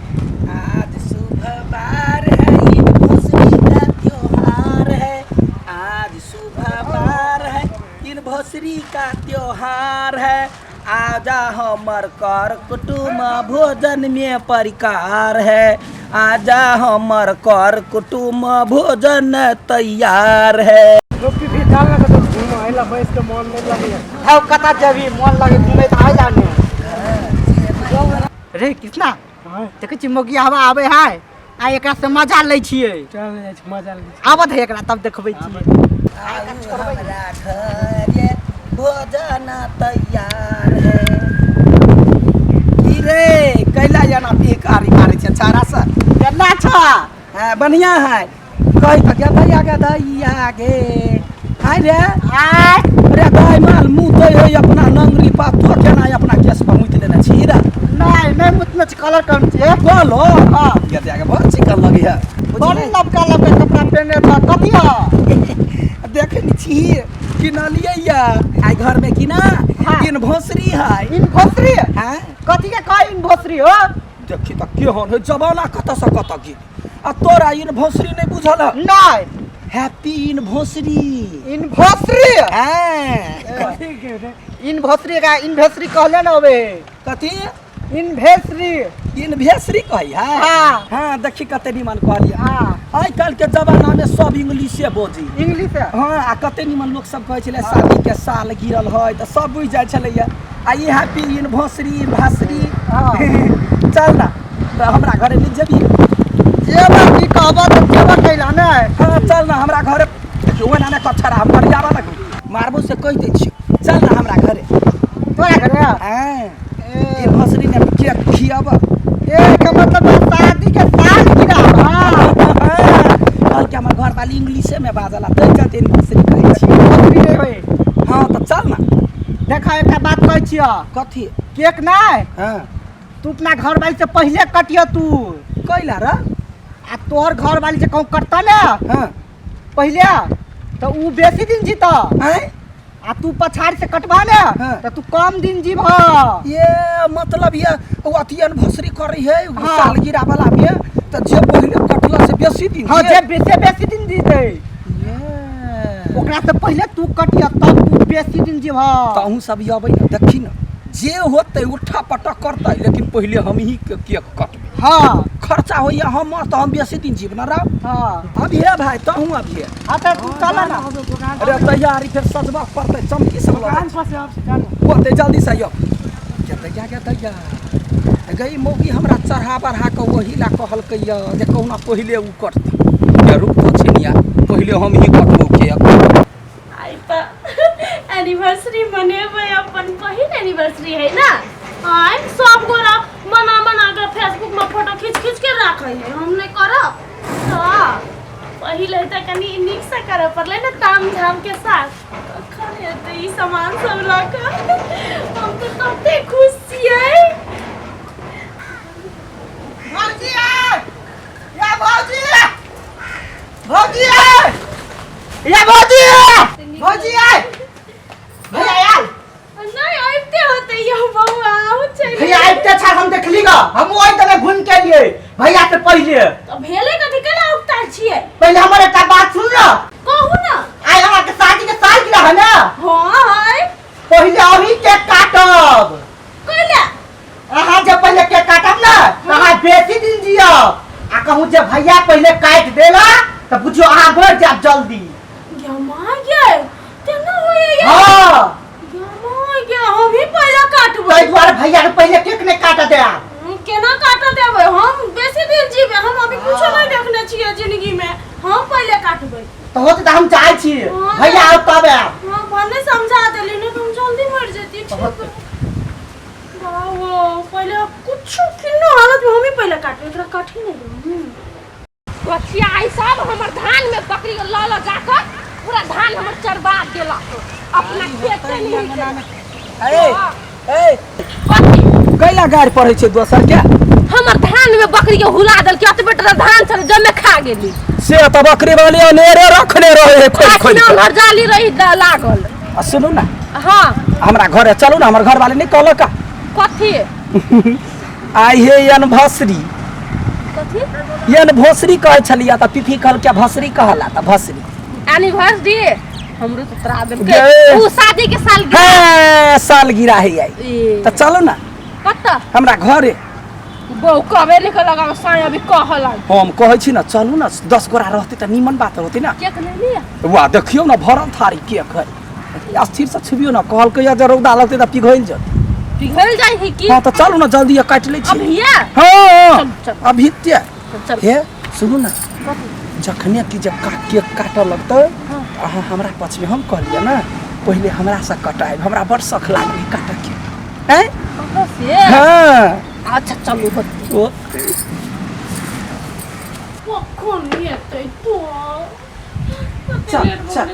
आज शुभ बार है, ईद भोसरी का त्योहार है। आज शुभ बार है, ईद भोसरी का त्योहार है। आजा हमर कर कुटुम भोजन में परिकार है। आजा हमर कर कुटुम भोजन तैयार है। रोटी भी डालना तो घूम आइला बैठ के मन नहीं लगे है कता जभी मन लगे घूमे त आ जाने रे कृष्णा देखे छी मोगी हवा आवे है आ एकरा से मजा ले छिए चल जाय छी मजा ले छी आबत है एकरा तब देखबै छी हमरा घरे भोजन तैयार है। की रे कैला जना बेकारी मारे छे चारा से केना छ हां बढ़िया है। कहि त के दैया गे हाय रे आय रे गाय माल मुँह दे है अपना नंगरी पा तो केना अपना केस पर मुँह देना छी रे नहीं मुतन छ कलर कम छे बोलो हां ये जाके बहुत चिकन लगी है बड़ी लबका कपड़ा पहने था कथि ह देखे नी छी किनलिए या आई घर में किना इन भोसरी है। इन भोसरी हां कथि के का इन भोसरी हो देखी त के हन है जमाना कत से कत की आ तोरा इन भोसरी नहीं बुझल है नहीं हैप्पी इन भोसरी इन भोसरी हां इन भोसरी का इन भोसरी कहले न होबे कथी इन भेसरी इन भेसरी कही है। हां हां देखी कते निमन कहलिए हां आई काल के जमाना में सब इंग्लिशे बोजी इंग्लिश हां आ कते निमन लोग सब कहै छले शादी के साल गिरल है त सब बुझ जाय छले आ ई हैप्पी इन भोसरी भासरी चल ना त हमरा घरे ले जेबी जेबा की कहबा त जेबा कैला ने हां चल ना हमरा घरे देखियो ना ने कछरा हम बढ़ियावा लगू मारबो से कह दे छी चल ना हमरा घरे तोरा घरे हां ई भोसरी ने के खियाबा ए के मतलब शादी के साल गिरा कल के हमर घर वाली इंग्लिशे में बाजला तै चते भोसरी कहै छी भोसरी नहीं होई हां त चल ना देखा एकटा बात कहै छियो कथी केक नहीं हां तू अपना घर वाली से पहले कटियो तू कैला रे आ तोहर घर वाली से कहूं कटता ना हां पहले तो उ बेसी दिन जीता हैं आ तू पछाड़ से कटवा ले तो तू कम दिन जीभ ये मतलब ये अतियन भोसरी करी है हाँ। साल गिरा वाला में त जे पहले कटला से बेसी दिन हां जे बेसी दिन जीते ये ओकरा से पहले तू कटिया तब तू बेसी दिन जीभ कहूं सब आबै न देखी न जे होते उठा पटक करते लेकिन पहले हम ही के केक कटबे हां खर्चा होइया हम त हम बेसी दिन जीव न रह हां अब हे भाई तहू अब हे आता तू चला ना अरे तैयारी फिर सजवा पड़ते चमकी सब लगा दुकान पर से आप चल होते जल्दी से यो के तैयार गई मौगी हमरा चढ़ा बढ़ा के वही ला कहल के जे कहुना पहले उ करती रुक तो छिनिया पहले हम ही कटबो के आई त एनिवर्सरी मनेबै अपन पहिल एनिवर्सरी है ना आई सब गोरा बना के फेसबुक में फोटो खींच के रखे है हम नहीं करब पहिले त कनी नीक से करे पड़ले ना ताम झाम के साथ खरे त ई सामान सब लक हम तो कते खुश छियै भौजी या भौजी भौजी या भौजी भौजी भैया यार नहीं आइते होते यो बउआ आउ छै भैया आइते छा हम देखली ग हम ओइ तने घुम के लिए भैया से पहले तो भेले कथि केला उठता छियै पहले हमर एकटा बात सुन ल कहू ना आई हमरा के शादी के साल गिरा है ना हां है पहले अभी केक काटब कइला अहाँ जब पहले केक काटब ना अहाँ बेसी दिन जियो आ कहूं जे भैया पहले काट देला त बुझो अहाँ बढ़ जाब जल्दी यमा गे केना होय ये हां यमा गे हम ही पहले काटबै तै द्वारा भैया के पहले केक ने काट दे केना काट देबै हम बेसी दिन जीबे हम अभी कुछो नहीं देखने छियै जिंदगी में हम पहले काटबै तो होत त हम चाहै छी भैया आउ तब हां भने समझा देली न तुम जल्दी मर जेती ठीक वाओ पहले कुछो किनो हालत में हम ही पहले काटबै एकरा काठी नहीं बचिया आई सब हमर धान में पकड़ी के ल जाकर पूरा धान हमर चरबा देला अपना खेत नहीं ए कैला गाड़ पड़े छे दोसर के हमर धान में बकरी के हुला देल के अत बेटा धान छल जमे खा गेली से त बकरी वाली नेरे रखने रहे खोल खोल ना घर जाली रही लागल सुनू ना हां हमरा घरे चलू ना हमर घर वाले नहीं कहल का कथि आई हे एनिवर्सरी ये न भोसरी कहे छलिया त पिफी कहल क्या भसरी कहला त भसरी। एनिवर्सरी हमरो तो तरा देम ये। के उ शादी के साल हाँ सालगिरह है आई त चलो ना कत्ता हमरा घरे। बहु कबे निकल लगा साय अभी कहला हम कहै छी ना चलू ना 10 गोरा रहते त निमन बात होती ना। केक ले लिया वाह देखियो ना भरल थारी केक है अस्थिर से छुबियो ना कहल के या रौदा लगते त पिघल जत। पिघल जाई है की हां त चलू ना जल्दी ये काट ले छी। अब हिया हां चल, चल। अभी ते चल हे सुनू ना जखने की जब केक काट लगते अहाँ हमरा पछ में हम कह लिया ना पहले हमरा से कटाए हमरा बड़ शौक लागली काट के हैं। कहाँ से हां अच्छा चलो होती ओ कौन लेते तो चल चल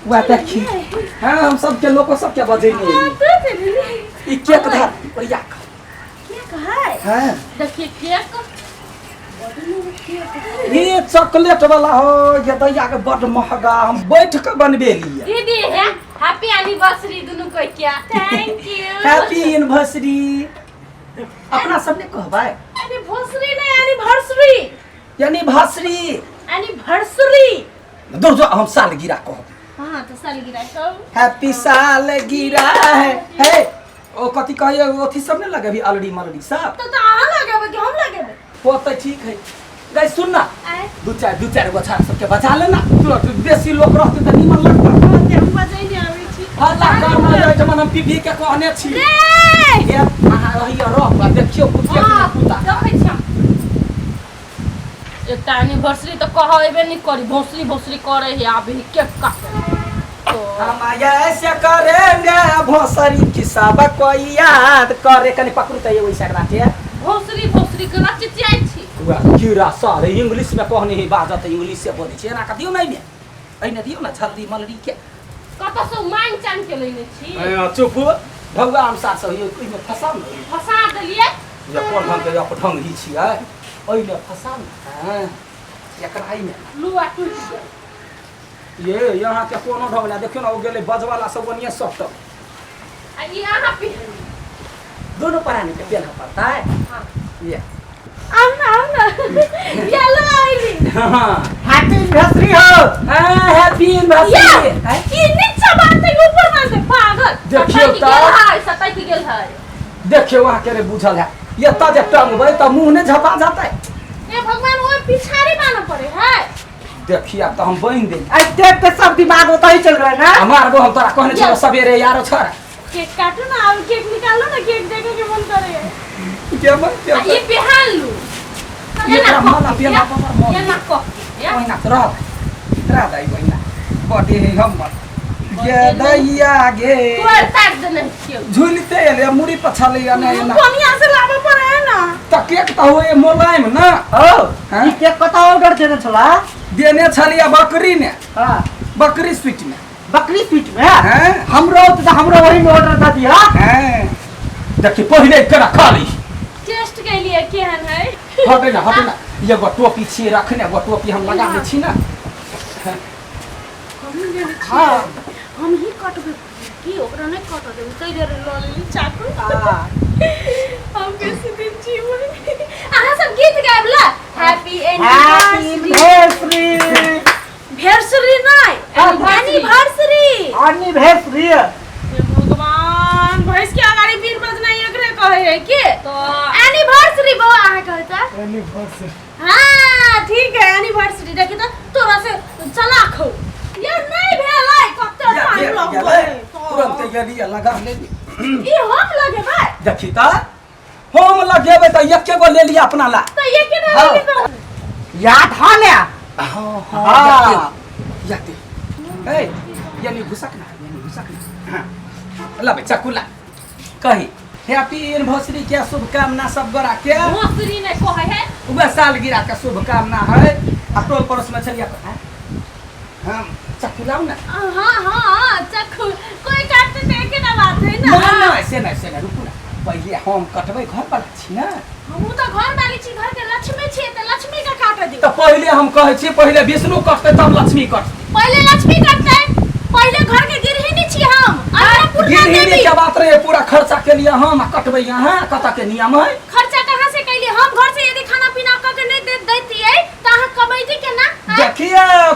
वा देखी हां हम सब के लोग सब के बजे नहीं ई केक धर बढ़िया हां देखिए केक ये चॉकलेट वाला हो ये दैया के बड़ महंगा हम बैठ के बनबे लिए। दीदी है हैप्पी एनिवर्सरी दोनों को क्या थैंक यू हैप्पी एनिवर्सरी अपना सबने कहबै एनिवर्सरी नहीं एनिवर्सरी यानी भासरी एनिवर्सरी दूर जो हम सालगिरह कहब। हाँ तो सालगिरह कब हैप्पी सालगिरह है ओ कथी कहिए ओथी सब ने लगे भी अलड़ी मलड़ी सब तो अहाँ लगाबे कि हम लगाबे वो तो ठीक है गाइस सुन ना आए दू चार गो छाड़ सबके बचा लेना तुरंत बेसी लोग रहते त निमन लगता। ते हम बजै नहीं आबै छी हल्ला करना जाय जमन हम पीपी के कहने छी रे ये अहाँ रहियो रह देखियो कुत्ते हां के कुत्ता देखै छ एकटा एनिवर्सरी तो कहबे नहीं करी भोसरी भोसरी करे है अभी केक काटे तो हम ऐसे करेंगे भोसरी की सब कोई याद करे कनी पकड़ू त ये वैसा बाटे भोसरी भोसरी के चिचियाई छी वा कीड़ा सारे इंग्लिश में कहने ही बाजत इंग्लिश से बोले छी ना कदियो नहीं में अइने दियो ना छल्दी मलरी के कत से मांग चान के लेने छी चुप भगवान साथ से ये में फसा न फसा देलिए ये कोन ढंग के आप ढंग ही छी है ओइने फसा न हां एकरा आई में लुआ टूट गया ये यहाँ के कोनो ढंग ना देखियो ना वो गेले बजवाला सब ओनिए सब तो आ यहाँ पे दोनों प्राणी के पहना पड़ता है हां ये आउना येलो आइली हां हैप्पी एनिवर्सरी हो हैप्पी एनिवर्सरी ई नीचे बांधते ऊपर बांधते पागल देखियो सताई की गेल है देखियो वहाँ के रे बुझल है ये त जे टंगबै त मुंह ने झपा जाता है ए भगवान वो पिछाड़ी बांधना पड़े है देखिए अब तो हम बन दे आई टेप पे सब दिमाग होता ही चल रहा है ना। हमार वो हम तोरा कहने चलो सवेरे यारो छोरा केक काटो ना और केक निकालो ना केक देखे के मन करे के मन आ ये बिहान लू ये ना माला पिया पर ये ना को ये ओइना रह दाई ओइना बडे है हम ये दैया गे तोर तार देने छियो झुलते ले मुड़ी पछले या ना कोनिया से लाबे पड़े है ना त केक त होए मोलायम ना ओ हाँ? ई केक कता ऑर्डर देने छला देने छलिया बकरी ने हां बकरी स्वीट में बकरी स्वीट में हैं हमरो वही में ऑर्डर कर दिया। हैं देखी पहिले करा खा ली टेस्ट के लिए केहन है हटे ना ये गो टोपी छी रखने गो टोपी हम लगा दे छी ना हां हम ही काटबे की ओकरा नहीं काट देबे कई देर ल लेली चाकू हम कैसे दिन जीवन आहा सब गीत गाबला हैप्पी हैप्पी एनिवर्सरी एनिवर्सरी भेर्सरी नहीं एनिवर्सरी एनिवर्सरी भगवान भैंस के अगाड़ी बीर बजना एकरे कहे है के तो एनिवर्सरी बो आहा कहता एनिवर्सरी हां ठीक है एनिवर्सरी देखि तो तोरा से चला खो ये नहीं भेलै कते टाइम लगबै तुरंत ये लिए लगा ले ई हम लगे भाई देखी त हम लगेबे त एके गो ले लिया अपना ला तो ये के ना लगे तो याद है ना। हां हाँ। याते ए यानी घुसक ना ला बे चकुला कही हैप्पी एनिवर्सरी के शुभकामना सब गोरा के भोसरी ने कहे है उबे सालगिरह के शुभकामना है आ टोल पड़ोस में चलिया हां चकुला ना हां चखो कोई काटते देख के ना बात है ना ना ऐसे ना रुकू ना पहले हम कटबै घर पर छी ना हम तो घर वाली छी घर के लक्ष्मी छी त लक्ष्मी का काट दी तो पहले हम कहै छी पहले विष्णु कटतै तब लक्ष्मी कटतै पहले लक्ष्मी काटते पहले घर के गिरहिनी छी हम अन्नपूर्णा गिरहिनी देवी के बात रहे पूरा खर्चा के लिए हम कटबै यहाँ कता के नियम है खर्चा कहां से कैली हम घर से यदि खाना पीना क के नहीं दे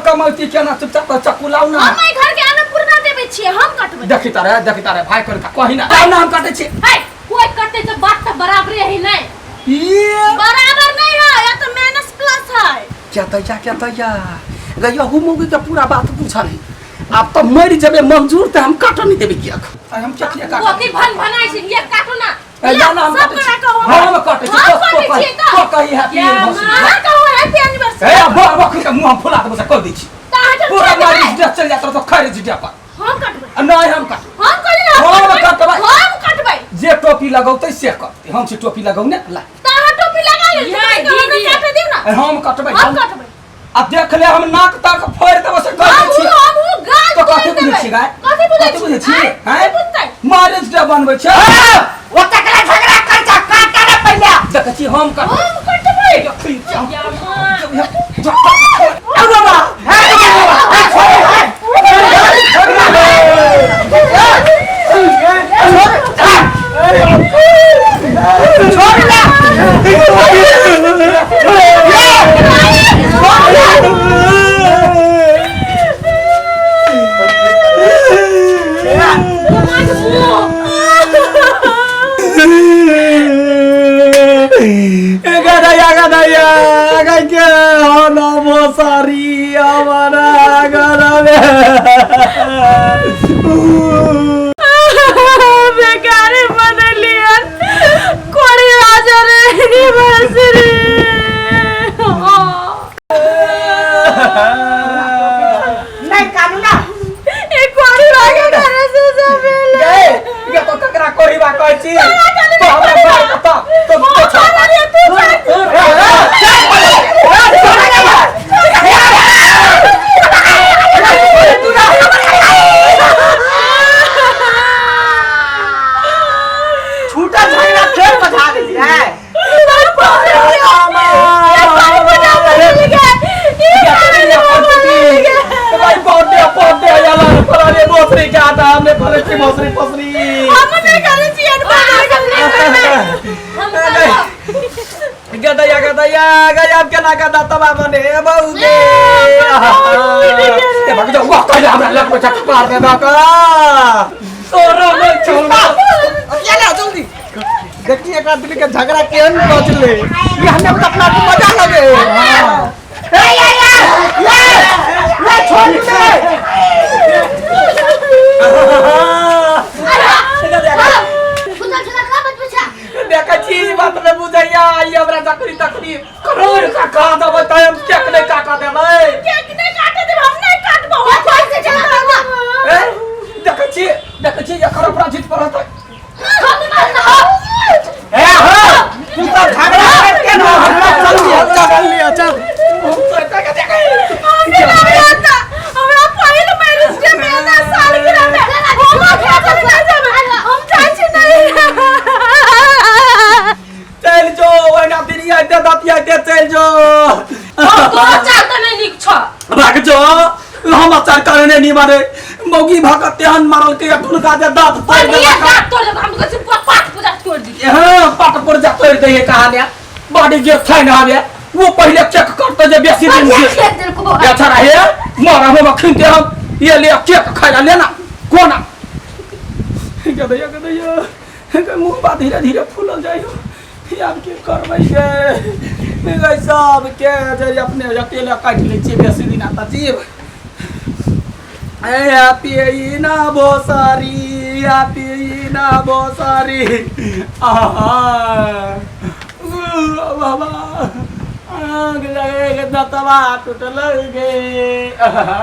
कमौती केना चुपचाप चक्कू लाउ ना। हम नहीं घर के अन्नपूर्णा देवे छिए, हम कटबै। देखी तारे भाई कर कहि ना लाउ ना हम काटे छी। है कोई कटे तो बात तो बराबर है नहीं। ये बराबर नहीं है, या तो माइनस प्लस है। क्या तैया गैया हुमोगी का पूरा बात पूछा नहीं। अब तो मर जबे मंजूर ते हम काट नहीं देबे किया। हम क्या काट कोकी भन भनाई से ये काटो ना। जाना हम सब काटे कहो हम काटे तो कही हैप्पी एनिवर्सरी। हां कहो हैप्पी एनिवर्सरी। ए बख के मुंह फुला दे कह दी छी। ताहट पूरा मारी चल जात तो खैर जिया पर हम कटबै। नहीं हम काट हम करी हम कटबै। हम कटबै। जे टोपी लगौते से करते हम से टोपी लगाउने ला ताहट टोपी लगा ले। ये दीदी काट दियो ना। हम कटबै हम कटबै। अब देख ले हम नाक तक फोड़ देबो से कर दै छी। हम गाल तो कथि बुझै छी गाय कथि बुझै छी हैं बुझतै मारेज डे बनबै छै। वो तकरा झगड़ा कर जा काटा रे पहिले देख छी हम कट हम कटबै। या मां ए बाबा छोड़ ला गदया के होनो मोसारी हमारा घर बेकारी बन लिया कोड़ी राजा रे एनिवर्सरी। नहीं कानूना एक कोड़ी राजा घर से सब ये तो ककरा कोही बा कहै छी तो हमरा बात तो छूटा झगड़ा फिर बजा देली है। गदया केना का दातवा बने बहुगे भाग जाओ वाह कह हमरा लग में चक्कर मार दे का तोरो नहीं छोड़ना चला जल्दी देखिए एक आदमी के झगड़ा केन पहुंच ले ये हमने अपना को मजा लगे ए ये छोड़ दे देखा छी बात में बुझैया आई हमरा चकरी तकरी करोड़ का का दब टाइम केक नहीं काटा देबै केक नहीं काटे दे, हम नहीं काटबो। हम कैसे चलबो? ए देखा छी एकर अपना जीत पर रहतै हम मारना। ए हो तू तो झगड़ा करके ना चल लिया चल हम तो का देखे हमरा पहिल मैरिज डे में ना साल गिरा में हम खेत में जाबे हम चाहै छी नहीं। चल जो वना दुनिया दे दातिया दे चल जो तो चाल तो नहीं निक छ। भाग जो हम आचार करने नहीं मारे मौगी भगत तेहन मारल के टुनका दे दांत तोड़ दे ये काट तोड़ दे हम तो सिर्फ पाट पूजा तोड़ दी। हां पाट पर जा तोड़ दे कहानी बॉडी जे छै ना हवे वो पहले चेक करते जे बेसी दिन से अच्छा रहे मारा हम खिनते हम ये ले केक खाइला लेना कोना गदया के मुंह बा धीरे धीरे फूलल जाइयो यार के करबै गे सब के जे अपने अकेले काट ले छी बेसी दिन आता जीव ए हैप्पी ना बोसारी आहा बाबा आग लगे दातवा टूटल गे आहा